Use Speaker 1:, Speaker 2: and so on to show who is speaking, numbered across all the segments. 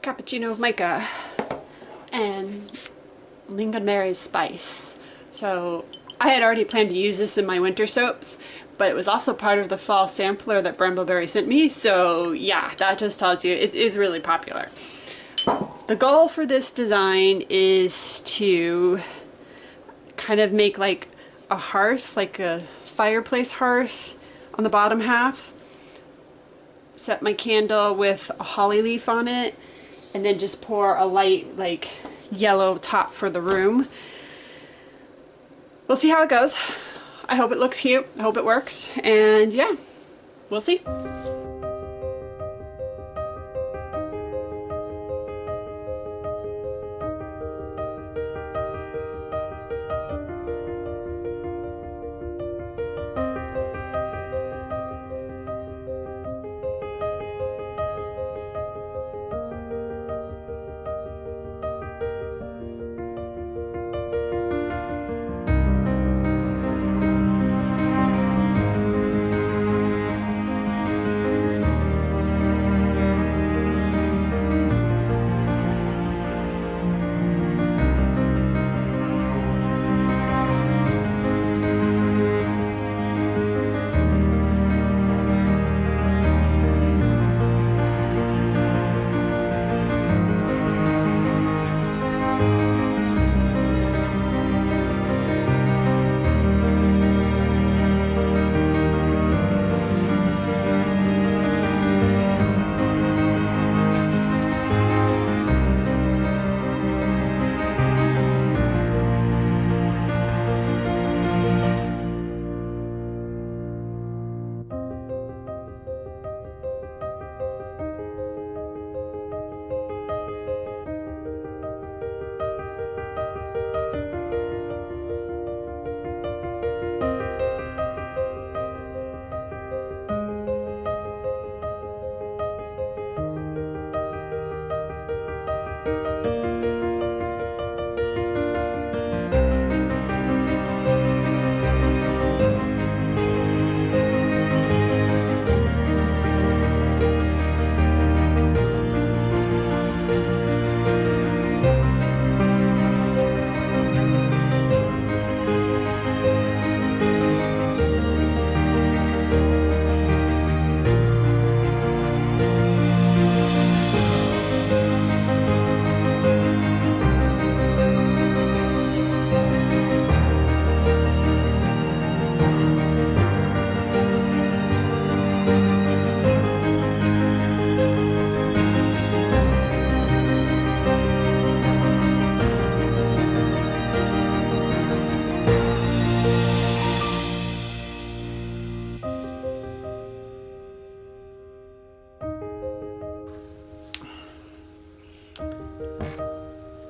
Speaker 1: cappuccino of mica and Lingonberry Spice. So I had already planned to use this in my winter soaps, but it was also part of the fall sampler that Brambleberry sent me. So yeah, that just tells you it is really popular. The goal for this design is to kind of make like a hearth, like a fireplace hearth on the bottom half. Set my candle with a holly leaf on it, and then just pour a light like yellow top for the room. We'll see how it goes. I hope it looks cute. I hope it works. And yeah, we'll see.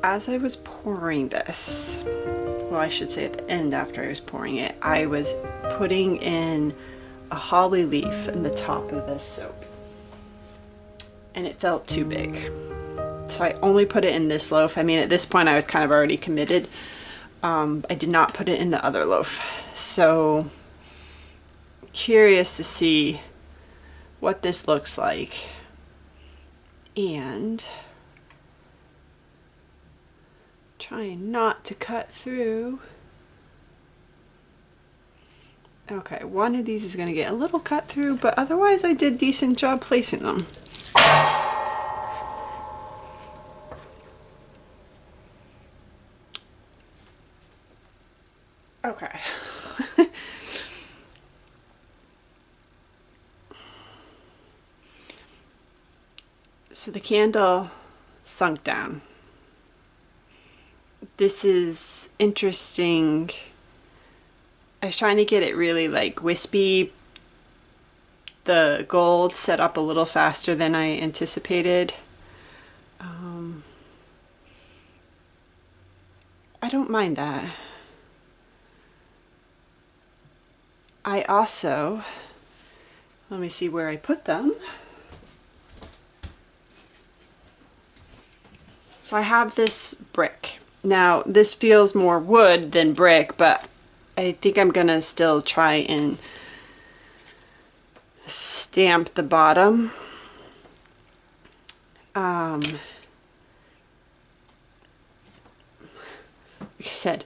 Speaker 1: As I was pouring this, well, I should say at the end after I was pouring it, I was putting in a holly leaf in the top of this soap, and it felt too big. So I only put it in this loaf. I mean, at this point I was kind of already committed. I did not put it in the other loaf. So curious to see what this looks like. And trying not to cut through. Okay, one of these is going to get a little cut through, but otherwise I did a decent job placing them. Okay. So the candle sunk down. This is interesting. I was trying to get it really like wispy. The gold set up a little faster than I anticipated. I don't mind that. I also, let me see where I put them. So I have this brick. Now this feels more wood than brick, but I think I'm gonna still try and stamp the bottom. like I said,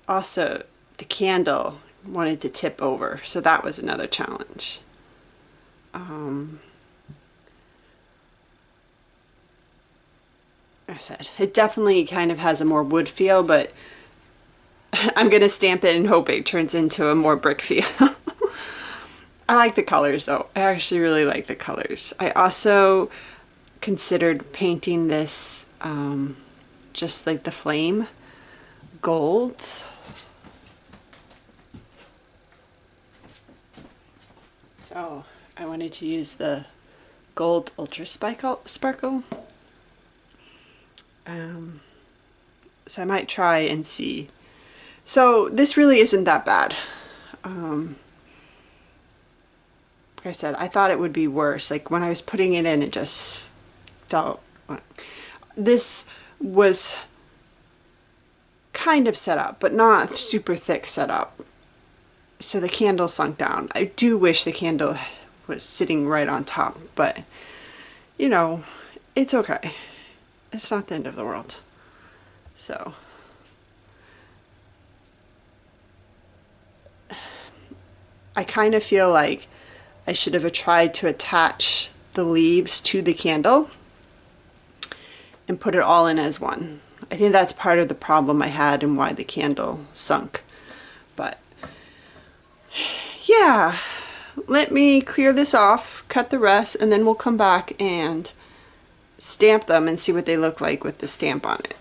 Speaker 1: also the candle wanted to tip over, so that was another challenge. Like I said, it definitely kind of has a more wood feel, but I'm gonna stamp it and hope it turns into a more brick feel. I like the colors though. I actually really like the colors. I also considered painting this just like the flame gold. So I wanted to use the gold ultra sparkle. So I might try and see. So this really isn't that bad. Like I said, I thought it would be worse. Like when I was putting it in, it just felt... This was kind of set up, but not super thick set up. So the candle sunk down. I do wish the candle was sitting right on top, but you know, it's okay. It's not the end of the world. So I kind of feel like I should have tried to attach the leaves to the candle and put it all in as one. I think that's part of the problem I had and why the candle sunk. But yeah, let me clear this off, cut the rest, and then we'll come back and stamp them and see what they look like with the stamp on it.